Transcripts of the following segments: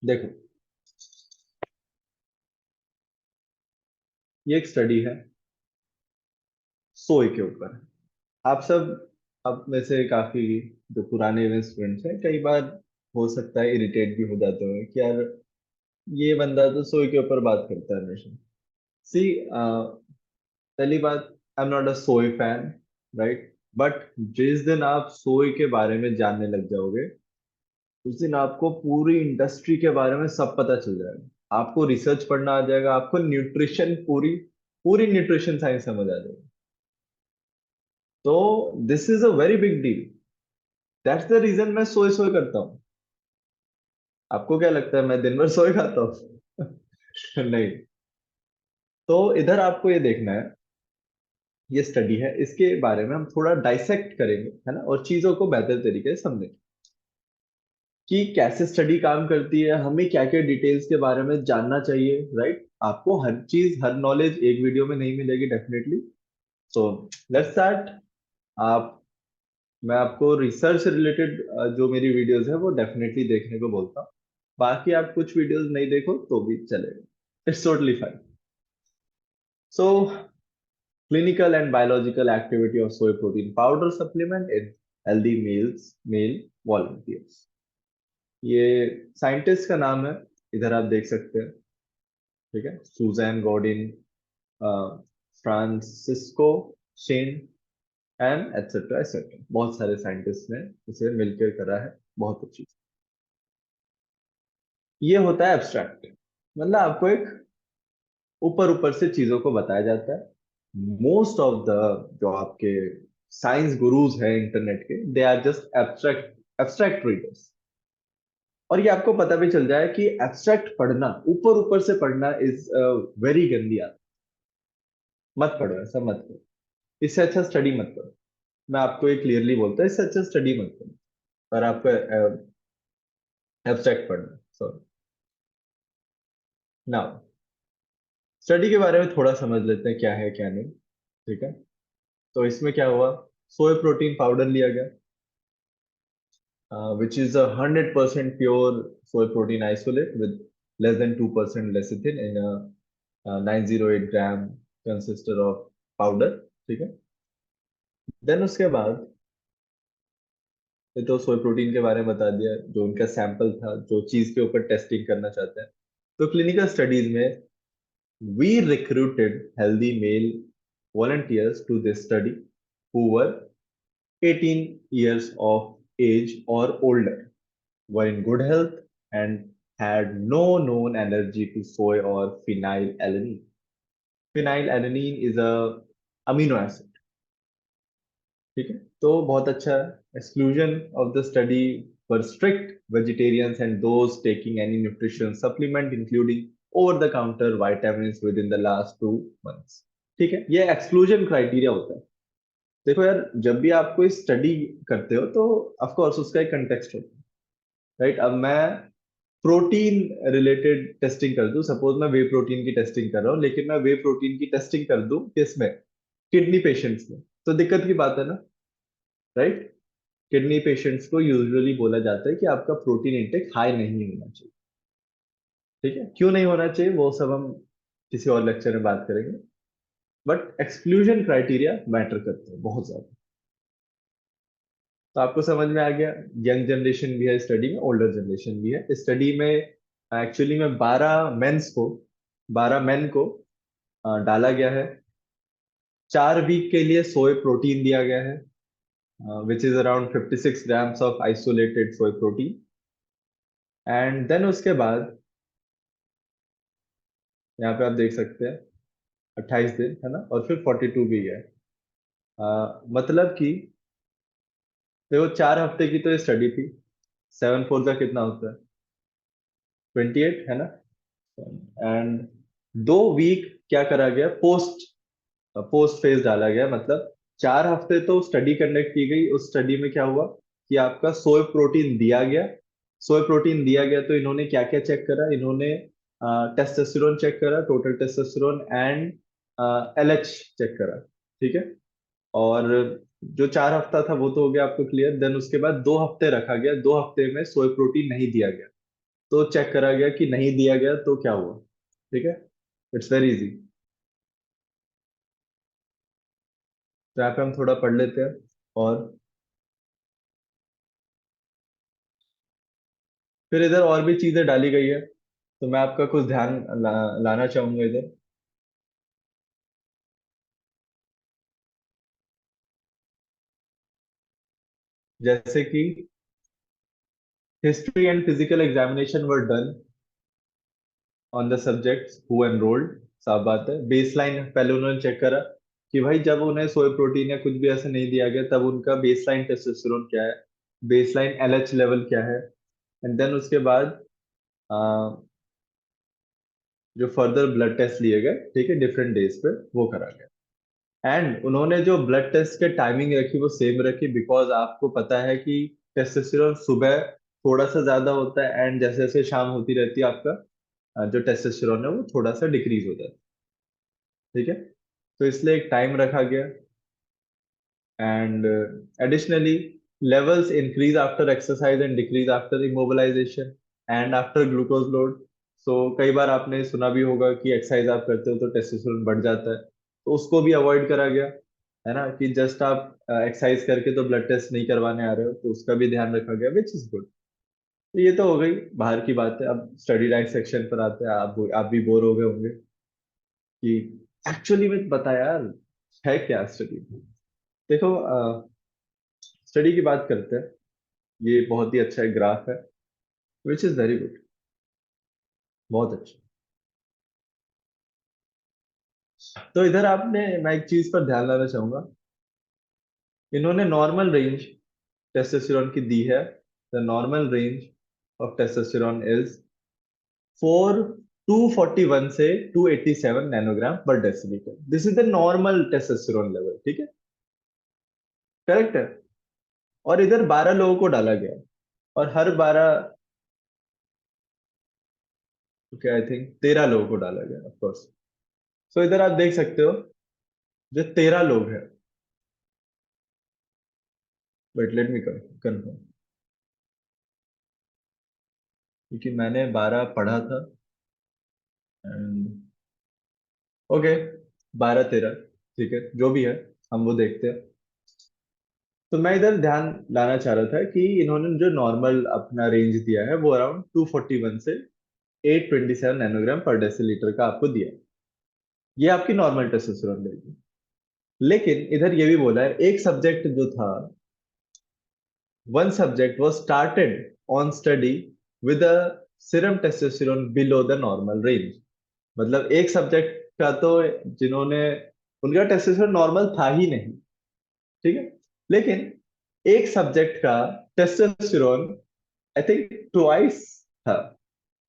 देखो, ये एक स्टडी है सोए के ऊपर। आप सब, आप में से काफी जो पुराने इवेंट स्टूडेंट्स हैं, कई बार हो सकता है इरिटेट भी हो जाते हो कि यार ये बंदा तो सोए के ऊपर बात करता है हमेशा। सी, पहली बात, आई एम नॉट अ सोए फैन, राइट? बट जिस दिन आप सोए के बारे में जानने लग जाओगे, उस दिन आपको पूरी इंडस्ट्री के बारे में सब पता चल जाएगा। आपको रिसर्च पढ़ना आ जाएगा, आपको न्यूट्रिशन पूरी पूरी न्यूट्रिशन साइंस समझ आ जाएगी। तो this is a very big deal. That's the reason मैं सोए सोए करता हूँ। आपको क्या लगता है मैं दिन भर सोए खाता हूँ? नहीं। तो इधर आपको ये देखना है, ये स्टडी है, इसके बारे में हम थोड़ा डाइसेक्ट करेंगे, है ना, और चीजों को बेहतर तरीके से समझेंगे कि कैसे स्टडी काम करती है, हमें क्या क्या डिटेल्स के बारे में जानना चाहिए, राइट? आपको हर चीज, हर नॉलेज एक वीडियो में नहीं मिलेगी डेफिनेटली। So let's start. आप मैं आपको रिसर्च रिलेटेड जो मेरी वीडियोस है वो डेफिनेटली देखने को बोलता हूँ। बाकी आप कुछ वीडियोस नहीं देखो तो भी चलेगा, it's totally fine. So, clinical and biological activity of soy protein powder supplement in healthy male volunteers। ये साइंटिस्ट का नाम है, इधर आप देख सकते हैं। ठीक है, Susan Godin, Francisco Shane and etcetera etcetera, बहुत सारे साइंटिस्ट ने इसे मिलकर करा है। बहुत अच्छी। ये होता है एब्स्ट्रैक्ट, मतलब आपको एक ऊपर ऊपर से चीजों को बताया जाता है। मोस्ट ऑफ द जो आपके साइंस गुरुज हैं इंटरनेट के, they are just abstract abstract readers. और ये आपको पता भी चल जाए कि एब्स्ट्रैक्ट पढ़ना, ऊपर ऊपर से पढ़ना इज वेरी गंदी आदत। मत पढ़ो, ऐसा मत करो। इससे अच्छा स्टडी मत करो। मैं आपको ये क्लियरली बोलता हूँ, इससे अच्छा स्टडी मत करो और आपको एब्स्ट्रैक्ट पढ़ना। सॉरी। नाउ, स्टडी के बारे में थोड़ा समझ लेते हैं क्या है क्या नहीं। ठीक है, तो इसमें क्या हुआ, सोया प्रोटीन पाउडर लिया गया, which is 100% pure soy protein isolate with less than 2% lecithin in a 908 gram consister of powder। ठीक है, देन उसके बाद, ये तो सोय प्रोटीन के बारे में बता दिया, जो उनका सैंपल था, जो चीज के ऊपर टेस्टिंग करना चाहते हैं। तो क्लिनिकल स्टडीज में we recruited healthy male volunteers to this study who were 18 years of age or older, were in good health, and had no known allergy to soy or phenylalanine. Phenylalanine is a amino acid। ठीक है, तो बहुत अच्छा है। Exclusion of the study were strict vegetarians and those taking any nutrition supplement including over the counter vitamins within the last 2 months। ठीक है, ये exclusion criteria होता है। देखो यार, जब भी आप कोई स्टडी करते हो तो ऑफ कोर्स उसका एक कंटेक्स्ट होता है, राइट? अब मैं प्रोटीन रिलेटेड टेस्टिंग कर दूं, सपोज मैं वे प्रोटीन की टेस्टिंग कर रहा हूँ, लेकिन मैं वे प्रोटीन की टेस्टिंग कर दूं किसमें, किडनी पेशेंट्स में, तो दिक्कत की बात है ना, राइट? किडनी पेशेंट्स को यूजुअली बोला जाता है कि आपका प्रोटीन इंटेक हाई नहीं होना चाहिए। ठीक है, क्यों नहीं होना चाहिए वो सब हम किसी और लेक्चर में बात करेंगे। बट एक्सक्लूजन क्राइटेरिया मैटर करते हैं बहुत ज्यादा। तो आपको समझ में आ गया, यंग जनरेशन भी है स्टडी में, ओल्डर जनरेशन भी है स्टडी में। एक्चुअली में 12 मेन को डाला गया है। 4 वीक के लिए सोय प्रोटीन दिया गया है, which is around 56 grams of isolated soy protein. And then उसके बाद यहाँ पे आप देख सकते हैं 28 दिन, है ना, और फिर 42 भी है। मतलब कि देखो, 4 हफ्ते की तो ये स्टडी थी। 7 4 का कितना होता है, 28, है ना। एंड 2 वीक क्या करा गया, पोस्ट पोस्ट फेज डाला गया। मतलब 4 हफ्ते तो स्टडी कंडक्ट की गई, उस स्टडी में क्या हुआ कि आपका सोय प्रोटीन दिया गया। सोय प्रोटीन दिया गया तो इन्होंने क्या क्या चेक करा, इन्होंने टेस्टोस्टेरोन चेक करा, total testosterone and LH check करा। ठीक है, और जो 4 हफ्ता था वो तो हो गया आपको क्लियर। देन उसके बाद 2 हफ्ते रखा गया, 2 हफ्ते में सोय प्रोटीन नहीं दिया गया। तो चेक करा गया कि नहीं दिया गया तो क्या हुआ। ठीक है, इट्स वेरी इजी। तो यहाँ पे हम थोड़ा पढ़ लेते हैं। और फिर इधर और भी चीजें डाली गई है, तो मैं आपका कुछ ध्यान लाना चाहूंगा इधर। जैसे कि history and physical examination were done on the subjects who enrolled. साफ बात है, बेसलाइन पहले उन्होंने चेक करा कि भाई जब उन्हें सोए प्रोटीन या कुछ भी ऐसा नहीं दिया गया तब उनका बेसलाइन टेस्टोस्टेरोन क्या है, बेसलाइन एलएच लेवल क्या है। एंड देन उसके बाद अ, जो फर्दर ब्लड टेस्ट लिए गए, ठीक है, डिफरेंट डेज पे, वो करा गया। एंड उन्होंने जो ब्लड टेस्ट के टाइमिंग रखी वो सेम रखी, बिकॉज आपको पता है कि टेस्टोस्टेरोन सुबह थोड़ा सा ज्यादा होता है एंड जैसे जैसे शाम होती रहती है आपका जो टेस्टोस्टेरोन है वो थोड़ा सा डिक्रीज हो जाता है। ठीक है, तो इसलिए एक टाइम रखा गया। And additionally levels increase after exercise and decrease after immobilization and after glucose load. So कई बार आपने सुना भी होगा कि एक्सरसाइज आप करते हो तो टेस्टोस्टेरोन बढ़ जाता है, तो उसको भी अवॉइड करा गया, है ना, कि जस्ट आप एक्सरसाइज करके तो ब्लड टेस्ट नहीं करवाने आ रहे हो, तो उसका भी ध्यान रखा गया, विच इज गुड। तो ये तो हो गई बाहर की बात है। अब स्टडी डाइट सेक्शन पर आते हैं। आप भी बोर हो गए होंगे कि एक्चुअली में बता यार है क्या स्टडी। देखो, स्टडी की बात करते हैं। ये बहुत ही अच्छा एक ग्राफ है, विच इज वेरी गुड, बहुत अच्छा। तो इधर आपने, मैं एक चीज पर ध्यान लाना चाहूंगा। इन्होंने नॉर्मल रेंज टेस्टोस्टेरोन की दी है। The normal range of testosterone is 241 से 287 nanogram per decilitre. This is the normal testosterone level, ठीक है, करेक्ट है। और इधर 12 लोगों को डाला गया, और हर 12, ओके, आई थिंक 13 लोगों को डाला गया, ऑफ कोर्स। सो इधर आप देख सकते हो, जो 13 लोग हैं, बट लेट मी कंफर्म, क्योंकि मैंने 12 पढ़ा था। एंड ओके, 12 13, ठीक है, जो भी है हम वो देखते हैं। तो मैं इधर ध्यान लाना चाह रहा था कि इन्होंने जो नॉर्मल अपना रेंज दिया है वो अराउंड 241 से 827 नैनोग्राम पर डेसीलीटर का आपको दिया। ये आपकी नॉर्मल टेस्टोस्टेरोन लेवल। लेकिन इधर ये भी बोला है, एक सब्जेक्ट जो था, one subject was started on study with a serum testosterone below the normal range। मतलब एक सब्जेक्ट का तो, जिन्होंने, उनका टेस्टोस्टेरोन नॉर्मल था ही नहीं, ठीक है, लेकिन एक सब्जेक्ट का टेस्टोस्टेरोन आई थिंक ट्वाइस था।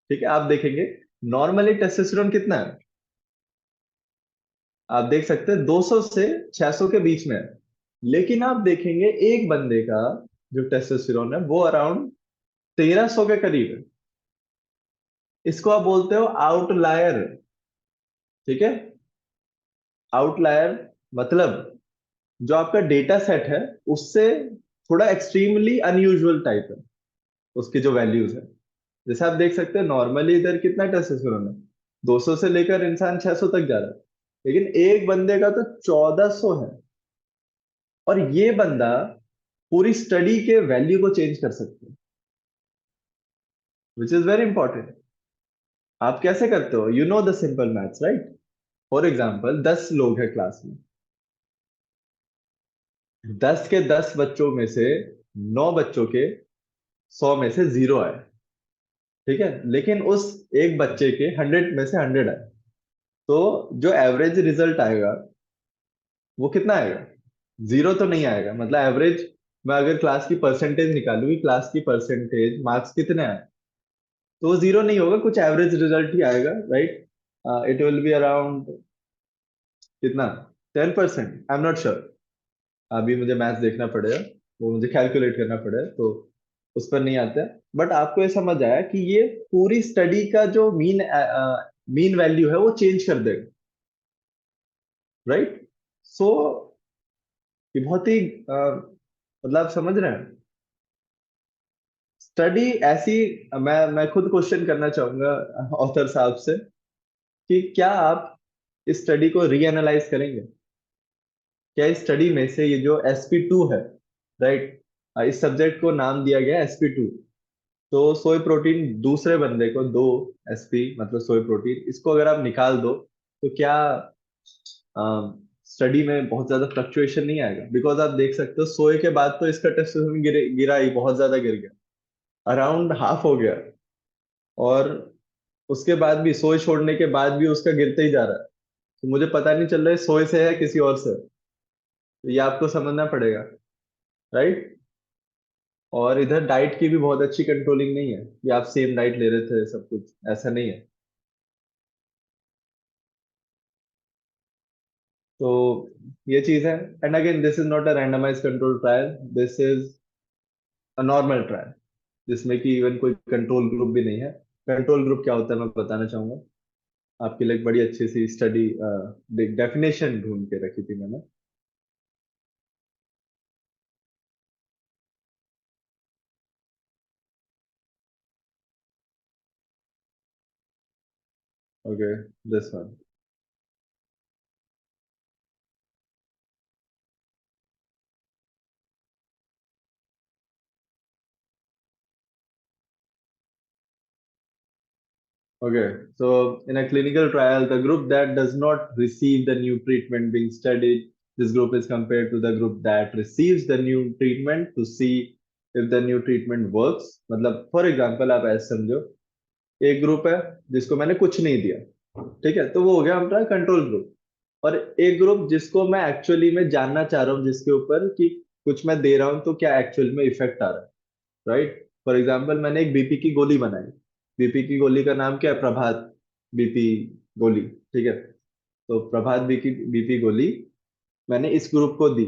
ठीक है, आप देखेंगे नॉर्मली टेस्टोस्टेरोन कितना है, आप देख सकते हैं 200 से 600 के बीच में है। लेकिन आप देखेंगे एक बंदे का जो टेस्टोस्टेरोन है वो अराउंड 1300 के करीब है। इसको आप बोलते हो आउटलायर। ठीक है, आउटलायर मतलब जो आपका डेटा सेट है उससे थोड़ा एक्सट्रीमली अनयूजुअल टाइप है उसकी जो वैल्यूज है। जैसे आप देख सकते हैं नॉर्मली इधर कितना टेस्टोस्टेरोन है, 200 से लेकर इंसान 600 तक जा रहा है, लेकिन एक बंदे का तो 1400 है। और ये बंदा पूरी स्टडी के वैल्यू को चेंज कर सकते हैं, विच इज वेरी इंपॉर्टेंट। आप कैसे करते हो, you know the simple maths, right. For example 10 लोग हैं क्लास में, 10 के 10 बच्चों में से 9 बच्चों के 100 में से 0 आए, ठीक है, लेकिन उस एक बच्चे के 100 में से 100 आए, तो जो एवरेज रिजल्ट आएगा वो कितना आएगा, 0 तो नहीं आएगा। मतलब एवरेज, मैं अगर क्लास की परसेंटेज निकालूंगी, क्लास की परसेंटेज मार्क्स कितने आए, तो वो 0 नहीं होगा, कुछ एवरेज रिजल्ट ही आएगा, right. It will be around कितना, 10%, आई एम नॉट श्योर। अभी मुझे मैथ्स देखना पड़ेगा, वो मुझे कैलकुलेट करना पड़ेगा, तो उस पर नहीं आते। बट आपको ये समझ आया कि ये पूरी स्टडी का जो मीन वैल्यू है वो चेंज कर देगा, राइट। सो ये बहुत ही मतलब आप समझ रहे हैं, स्टडी ऐसी, मैं खुद क्वेश्चन करना चाहूंगा ऑथर साहब से कि क्या आप इस स्टडी को रीएनालाइज करेंगे? क्या इस स्टडी में से ये जो sp2 है, राइट, इस सब्जेक्ट को नाम दिया गया sp2, तो सोई प्रोटीन दूसरे बंदे को दो, sp मतलब सोई प्रोटीन, इसको अगर आप निकाल दो तो क्या स्टडी में बहुत ज्यादा फ्लक्चुएशन नहीं आएगा? बिकॉज आप देख सकते हो सोए के बाद तो इसका टेस्टोस्टेरोन गिरा ही, बहुत ज्यादा गिर गया, अराउंड हाफ हो गया। और उसके बाद भी, सोए छोड़ने के बाद भी उसका गिरते ही जा रहा है। तो मुझे पता नहीं चल रहा है सोए से है किसी और से, तो ये आपको समझना पड़ेगा, राइट। और इधर डाइट की भी बहुत अच्छी कंट्रोलिंग नहीं है कि आप सेम डाइट ले रहे थे, सब कुछ ऐसा नहीं है। तो ये चीज है। And again this is not a randomise control trial, this is a normal trial, जिसमें कि इवन कोई कंट्रोल ग्रुप भी नहीं है। कंट्रोल ग्रुप क्या होता है मैं बताना चाहूंगा आपके लिए। एक बड़ी अच्छी सी स्टडी डेफिनेशन ढूंढ के रखी थी मैंने। Okay, this one. Okay, so in a clinical trial, the group that does not receive the new treatment being studied, this group is compared to the group that receives the new treatment to see if the new treatment works. मतलब for example आप ऐसे समझो, एक group है जिसको मैंने कुछ नहीं दिया, ठीक है, तो वो हो गया हमारा कंट्रोल ग्रुप। और एक ग्रुप जिसको मैं एक्चुअली में जानना चाह रहा हूँ, जिसके ऊपर कि कुछ मैं दे रहा हूँ तो क्या एक्चुअल में इफेक्ट आ रहा है, राइट। फॉर एग्जाम्पल मैंने एक बीपी की गोली बनाई, बीपी की गोली का नाम क्या है? प्रभात बीपी गोली, ठीक है। तो प्रभात बीपी बीपी गोली मैंने इस ग्रुप को दी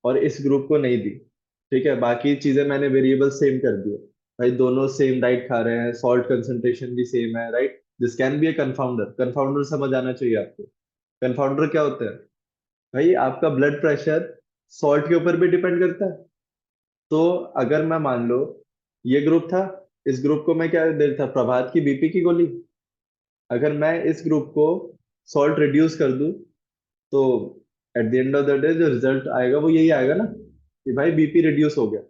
और इस ग्रुप को नहीं दी, ठीक है। बाकी चीजें मैंने वेरिएबल सेम कर दिए, भाई दोनों सेम डाइट खा रहे हैं, सॉल्ट कंसंट्रेशन भी सेम है, राइट। दिस कैन बी ए कंफाउंडर। कंफाउंडर समझ आना चाहिए आपको। कंफाउंडर क्या होता है? भाई आपका ब्लड प्रेशर सॉल्ट के ऊपर भी डिपेंड करता है। तो अगर मैं मान लो ये ग्रुप था, इस ग्रुप को मैं क्या दे रहा था? प्रभात की बीपी की गोली। अगर मैं इस ग्रुप को सॉल्ट रिड्यूस कर दूं तो at the end of the day जो रिजल्ट आएगा वो यही आएगा ना, कि भाई बीपी रिड्यूस हो गया।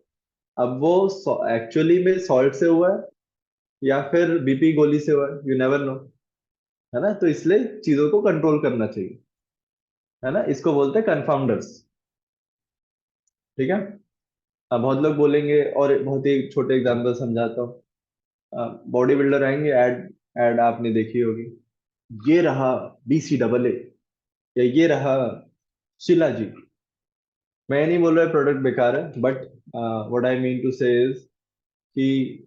अब वो एक्चुअली में सॉल्ट से हुआ है या फिर बीपी गोली से हुआ है, यू नेवर नो, है ना। तो इसलिए चीजों को कंट्रोल करना चाहिए, है ना। इसको बोलते हैं कन्फाउंडर्स, ठीक है। अब बहुत लोग बोलेंगे, और बहुत ही छोटे एग्जांपल समझाता हूँ। बॉडी बिल्डर आएंगे, एड एड आपने देखी होगी, ये रहा BCAA, या ये रहा शिला जी। मैं नहीं बोल रहा प्रोडक्ट बेकार है, but what I mean to say is कि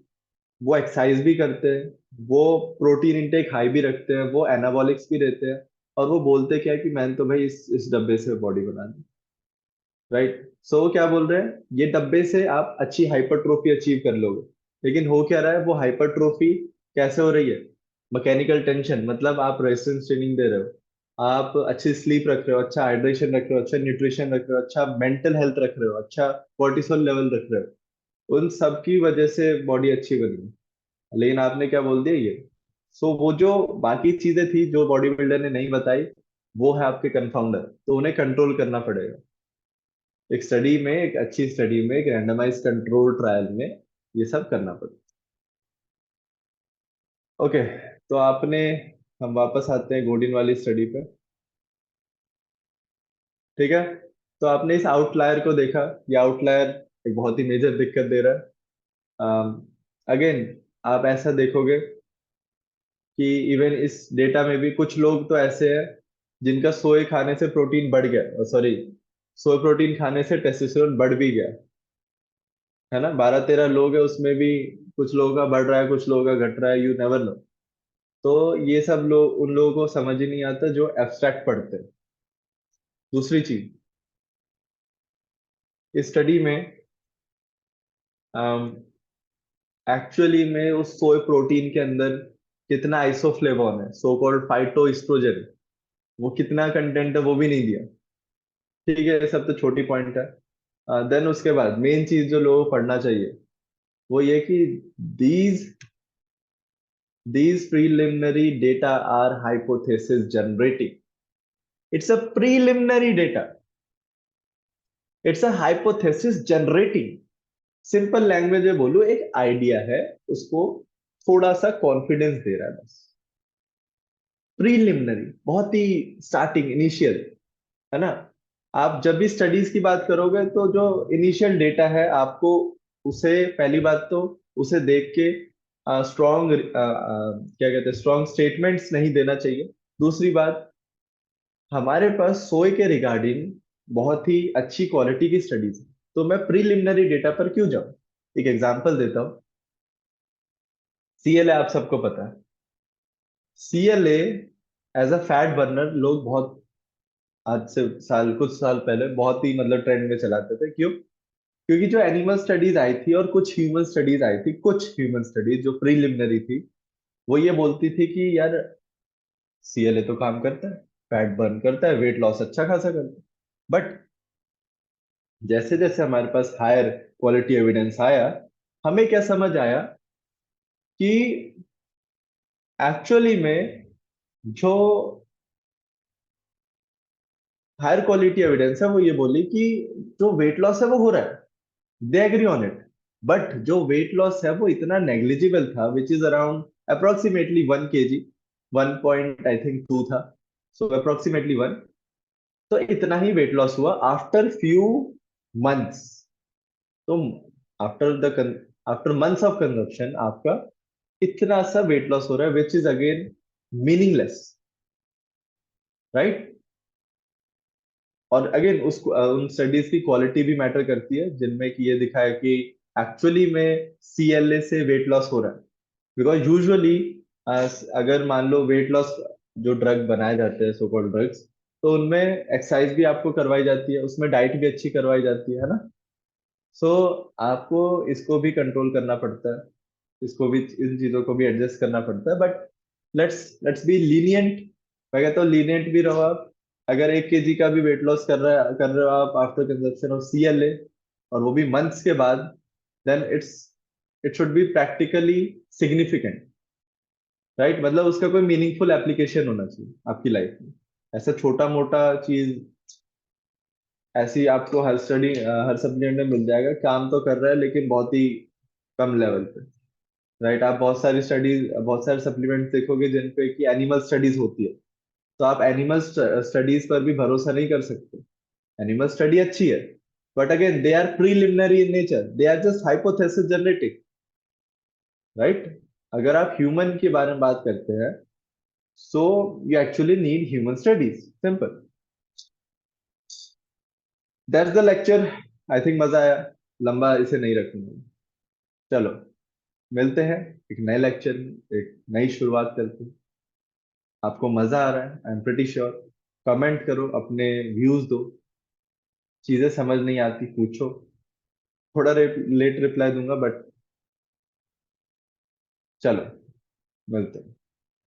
वो एक्सरसाइज भी करते हैं, वो प्रोटीन इंटेक हाई भी रखते हैं, वो एनाबॉलिक्स भी रहते हैं, और वो बोलते क्या है कि मैंने तो भाई इस डब्बे से बॉडी बनानी, राइट। सो वो क्या बोल रहे हैं, ये डब्बे से आप अच्छी हाइपरट्रोफी अचीव कर लोगे। लेकिन हो क्या रहा है, वो हाइपरट्रोफी कैसे हो रही है? मैकेनिकल टेंशन, मतलब आप रेजिस्टेंस ट्रेनिंग दे रहे हो, आप अच्छी स्लीप रख रहे हो, अच्छा हाइड्रेशन रख रहे हो, अच्छा न्यूट्रिशन रख रहे हो, अच्छा मेंटल हेल्थ रख रहे हो, अच्छा कोर्टिसोल लेवल रख रहे हो, उन सब की वजह से बॉडी अच्छी बनी है। लेकिन आपने क्या बोल दिया ये। सो वो जो बाकी चीजें थी जो बॉडी बिल्डर ने नहीं बताई, वो है आपके कंफाउंडर, तो उन्हें कंट्रोल करना पड़ेगा। एक स्टडी में, एक अच्छी स्टडी में, एक रैंडमाइज कंट्रोल ट्रायल में ये सब करना पड़ेगा। ओके, तो आपने, हम वापस आते हैं गोडिन वाली स्टडी पे, ठीक है। तो आपने इस आउटलायर को देखा, ये आउटलायर एक बहुत ही मेजर दिक्कत दे रहा है। अगेन आप ऐसा देखोगे कि इवन इस डेटा में भी कुछ लोग तो ऐसे हैं जिनका सोए खाने से प्रोटीन बढ़ गया, सॉरी, सोए प्रोटीन खाने से टेस्टोस्टेरोन बढ़ भी गया, है ना। 12-13 लोग है उसमें भी, कुछ लोगों का बढ़ रहा है, कुछ लोगों का घट रहा है, यू नेवर नो। तो ये सब लोग, उन लोगों को समझ ही नहीं आता जो एब्स्ट्रैक्ट पढ़ते हैं। दूसरी चीज, इस स्टडी में एक्चुअली में उस सोय प्रोटीन के अंदर कितना आइसोफ्लेवोन है, सो कॉल्ड फाइटो एस्ट्रोजन, वो कितना कंटेंट है वो भी नहीं दिया, ठीक है। ये सब तो छोटी पॉइंट है। देन उसके बाद मेन चीज जो लोगों को पढ़ना चाहिए वो ये कि these these preliminary data are hypothesis generating. It's a preliminary data. It's a hypothesis generating. Simple language में बोलूं, एक आइडिया है, उसको थोड़ा सा कॉन्फिडेंस दे रहा है बस। प्रीलिमिनरी, बहुत ही स्टार्टिंग, इनिशियल, है ना। आप जब भी स्टडीज की बात करोगे तो जो इनिशियल डेटा है आपको उसे, पहली बात तो उसे देख के स्ट्रॉन्ग, क्या कहते हैं, स्ट्रॉन्ग स्टेटमेंट्स नहीं देना चाहिए। दूसरी बात, हमारे पास सोए के रिगार्डिंग बहुत ही अच्छी क्वालिटी की स्टडीज है, तो मैं प्रीलिमिनरी डेटा पर क्यों जाऊं। एक एग्जांपल देता हूँ। सीएलए आप सबको पता है। CLA as a fat burner लोग बहुत, आज से कुछ साल पहले बहुत ही मतलब ट्रेंड में चलाते थे। क्यों? क्योंकि जो एनिमल स्टडीज आई थी और कुछ ह्यूमन स्टडीज आई थी, कुछ ह्यूमन स्टडीज जो प्रीलिमिनरी थी, वो ये बोलती थी कि यार सीएलए तो काम करता है, फैट बर्न करता है, वेट लॉस अच्छा खासा करता है। बट जैसे जैसे हमारे पास हायर क्वालिटी एविडेंस आया, हमें क्या समझ आया कि एक्चुअली में जो हायर क्वालिटी एविडेंस है वो ये बोली कि जो वेट लॉस है वो हो रहा है, they agree on it. But जो वेट लॉस है वो इतना नेग्लिजिबल था, which is around approximately 1 kg, 1 point I think 2 था, सो अप्रोक्सीमेटली 1। तो इतना ही वेट लॉस हुआ आफ्टर फ्यू मंथ्स। तो after the after months of consumption आपका इतना सा वेट लॉस हो रहा है, which is again meaningless, right. और अगेन उस उन स्टडीज की क्वालिटी भी मैटर करती है, जिनमें कि ये दिखा है कि एक्चुअली में सीएलए से वेट लॉस हो रहा है। बिकॉज यूजुअली अगर मान लो वेट लॉस जो ड्रग बनाए जाते हैं, सो कॉल्ड ड्रग्स, तो उनमें एक्सरसाइज भी आपको करवाई जाती है, उसमें डाइट भी अच्छी करवाई जाती है ना। सो आपको इसको भी कंट्रोल करना पड़ता है, इसको भी, इन चीजों को भी एडजस्ट करना पड़ता है। But let's be lenient. मैं कहता हूँ लीनियंट भी रहो आप। अगर 1 kg का भी वेट लॉस कर रहे हो आप आफ्टर कंजप्शन ऑफ सीएलए, और वो भी मंथ्स के बाद, then it should be practically significant, right. मतलब उसका कोई मीनिंगफुल एप्लीकेशन होना चाहिए आपकी लाइफ में। ऐसा छोटा मोटा चीज ऐसी आपको हर स्टडी, हर सप्लीमेंट में मिल जाएगा, काम तो कर रहा है लेकिन बहुत ही कम लेवल पे, राइट। आप बहुत सारी स्टडीज, बहुत सारे सप्लीमेंट देखोगे जिन पे कि एनिमल स्टडीज होती है, तो आप एनिमल स्टडीज पर भी भरोसा नहीं कर सकते। एनिमल स्टडी अच्छी है, but again they are preliminary in nature, they are just hypothesis generating, right. अगर आप ह्यूमन के बारे में बात करते हैं, so you actually need human studies, simple. That's the lecture. I think मजा आया, लंबा इसे नहीं रखूंगा। चलो, मिलते हैं एक नए लेक्चर में, एक नई शुरुआत करते हैं। आपको मजा आ रहा है, I am pretty sure. Comment करो, अपने व्यूज दो। चीजें समझ नहीं आती पूछो, थोड़ा लेट रिप्लाई दूंगा, बट चलो, मिलते हैं।